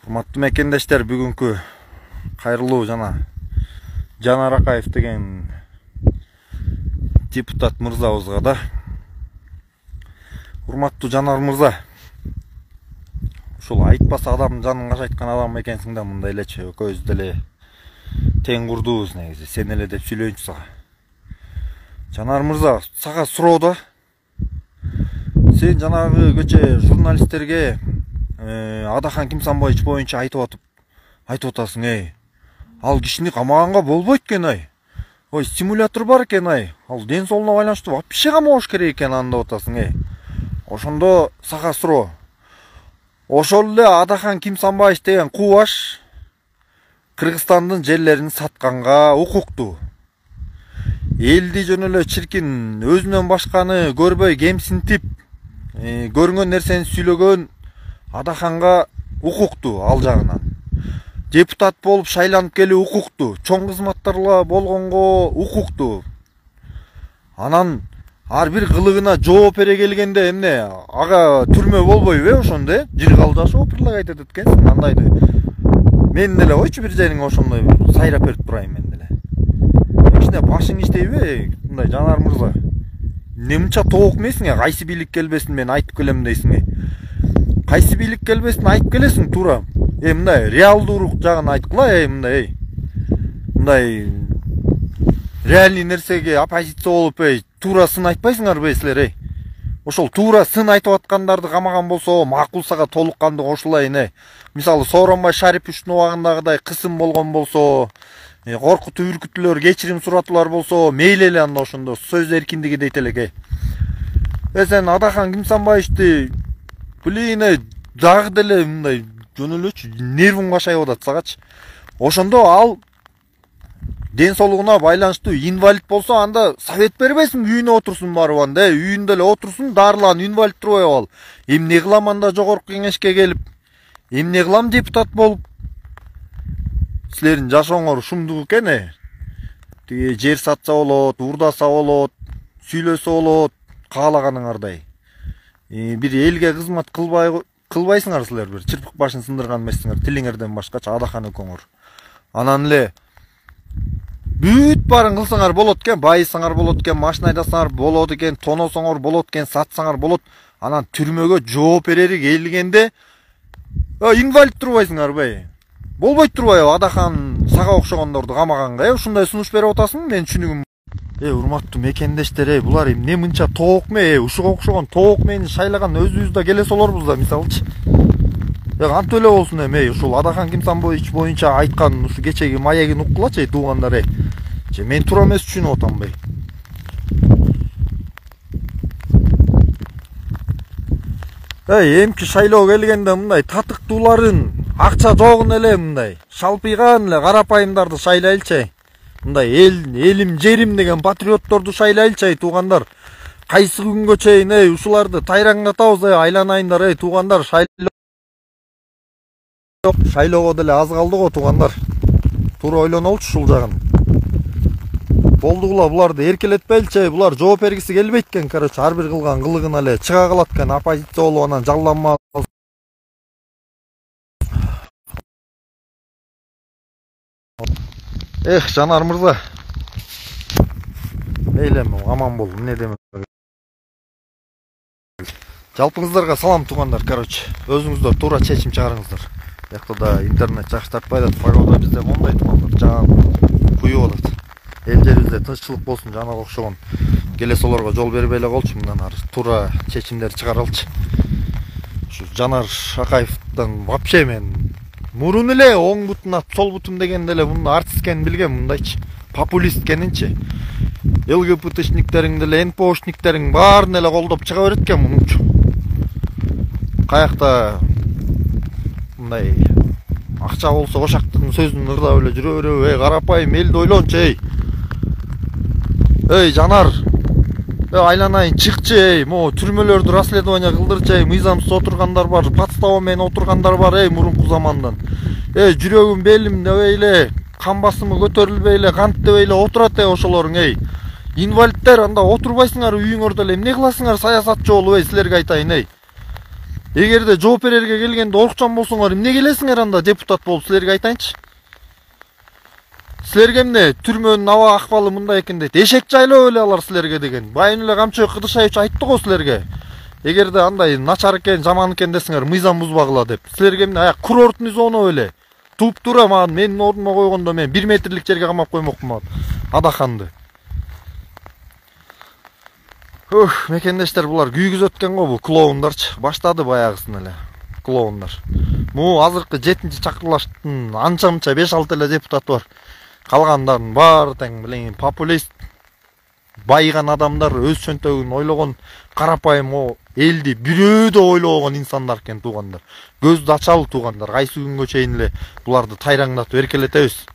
Урматтуу мекендештер, бүгүнкү кайрылуу жана Жанар Акаев деген депутат мырзабызга да. Урматтуу Жанар мырза, ушул айтпаса адам жанын качайткан адам экенсиң да, мындай элечи экөөбүз деле тең курдубуз негизи. Сен эле деп сүйлөйүнчү сага. Жанар мырза, сага суроо да. Сен жанагы көчө журналисттерге Адахан Кимсанбаевич боюнча айтып атасың, ал кишини камаганга болбойт экен, ой, стимулятор бар экен, ал ден соолугуна байланыштуу вообще камабаш керек экен анда деп атасың, Ошондо сага суроо. Ошол эле Адахан Кимсанбаевич деген кубаш Кыргызстандын жерлерин сатканга укуктуу. Элди жөн эле чиркин өзүнөн башканы көрбөй кемсинтип, көргөн нерсени сүйлөгөн Адаханга укуктуу. Ал жагынан депутат болуп шайланып келүү укуктуу, чоң кызматтарла болгонго укуктуу. Анан ар бир кылыгына жооп бере келгенде эмне ага түрмө болбойбу, ошондо жир калдашып предлагать этет экенсиң, андайды. Мен деле койчу бир жериңе ошондой сайрап берип турайын мен деле. Кичине башың иштейби, мындай Жанар мырза? Эмне мынча тоок эмесиң, кайсы бийлик келбесин мен айтып келем дейсиң. Кайсы бийлик келбесин айтып келесиң туура. Мындай реалдуурук жагын айткыла, мындай реальный нерсеге оппозиция болуп, туура сын айтпайсыңарбы силер, Ошол туура сын айтып аткандарды камаган болсо, макул сага толук кандуу кошулайын, Мисалы Сооронбай Шариповичтин убагындагыдай кысым болгон болсо, коркутуу үркүтүүлөр, кечирим суратуулар болсо, мейли эле анда ошондо сөз эркиндиги дейт элек. Сен Адахан Кимсанбаевичти дагы деле мындай жөн элечи нервиң башайып атат сагачы. Ошондо ал ден соолугуна байланыштуу инвалид болсо, анда совет бербесиң, үйүнө отурсун барып анда, үйүндө эле отурсун, дарыланып инвалид турбай ал. Эмне кылам анда жогорку кеңешке келип, эмне кылам депутат болуп? Силердин жашооңор ушундук экен, Тиги жер сатса болот, урдаса болот, сүйлөсө болот, каалаганыңардай. Бир элге кызмат кылбайсыңар силер, бир чырпык башын сындырган эмессиңер, тилиңерден башкачы Адахан экөөңөр. Анан эле бүт баарын кылсаңар болот экен, байысаңар болот экен, машина айдасаңар болот экен, тоносоңор болот экен, сатсаңар болот. Анан түрмөгө жооп берери келгенде инвалид турбайсыңарбы? Болбойт турбайбы Адахан сага окшогондорду камаганга? Ушундай сунуш берип атасың, мен түшүнүгүм. Урматтуу мекендештер, булар эмне мынча тоок ме? Ушуга окшогон тоок мени шайлаган өзүбүз да келе солорбуз да, мисалчы. Кантип эле болсун ушул Адахан Кимсанбаевич боюнча айткан ушу кечеги маегин уккулачы, туугандар. Мен туура эмес түшүнүп атам. Эмки шайлоо келгенде мындай татыктууларын, акча жогун эле мындай шалпыйган эле карапайымдарды шайлайлчы. Мындай элим, жерим деген патриотторду шайлайлчы, туугандар. Кайсы күнгө чейин ушуларды тайраңдатабыз, айланайындар, туугандар. Шайлоого деле аз калды го, туугандар. Туура ойлонолчу ушул жагын. Болдугула буларды эркелетпейличи, булар жооп бергиси келбейт экен, ар бир кылган кылыгына эле чыга калат экен, оппозиция болуп анан жалданма. Жанар мырза. Мейли аман бол, эмне деме. Жалпыңыздарга салам туугандар, өзүңүздөр туура чечим чыгарыңыздар. Бuyakta da internet жакшы тартпай атат, погода бизде мондай туугандар, жаап куюп атат. Эл жерибизде тынччылык болсун, жанага окшогон келесолорго жол бербей эле колчу, мындан ары туура чечимдер чыгаралчы. Ушу Жанар Акаевден вообще мен мурун эле оң бутун ат, сол бутум дегенде эле муну артист экенин билгем, мындайчы, популист экенинчи. ЛГБТшниктериң деле, НПОшниктериң баарын эле колдоп чыга берет экен мунучу. Каякта мындай акча болсо ошактын сөзүн ырдап эле жүрө береби? Карапайым элди ойлончу, Жанар, айланайын чыкчы, могу түрмөлөрдү расследование кылдырчы, мыйзамсыз отургандар бар, подстава менен отургандар бар, мурунку замандан. Жүрөгүм, белим дебей эле, кан басымы көтөрүлбөй эле, кантпей эле отурат, ошолоруң, Инвалидтер, анда отурбайсыңар үйүңөрдө эле, эмне кыласыңар саясатчы болуп, силерге айтайын, Эгерде жооп берерге келгенде орукчан болсоңор эмне келесиңер анда депутат болуп, силерге айтайынчы. Силерге эмне түрмөнүн аба акыбалы мындай экен дейт. Эшек жайлоо эле алар силерге деген. Байын эле Камчыбек Кыдышаевич айтты го силерге. Эгерде андай начар экен, жаман экен десиңер, мыйзам бузбагыла деп. Силерге эмне аяк курортный зона эле. Туп тура маған менин ордума койгондо мен 1 метрлик жерге камап коймокмун Адаханды. Мекендештер, булар күйгүз өткөн го, бул клоундарчы. Баштады баягысын эле. Клоундар. Бул азыркы 7-чи чакырылыштын анча-мынча 5-6 эле депутат бар. Калгандардын баары тең билейин популист, байыган адамдар, өз чөнтөгүн ойлогон, карапайым элди бирөөдө ойлогон инсандар экен туугандар. Көздү ачалы туугандар. Кайсы күнгө чейин эле буларды тайраңдатып эркелетебиз.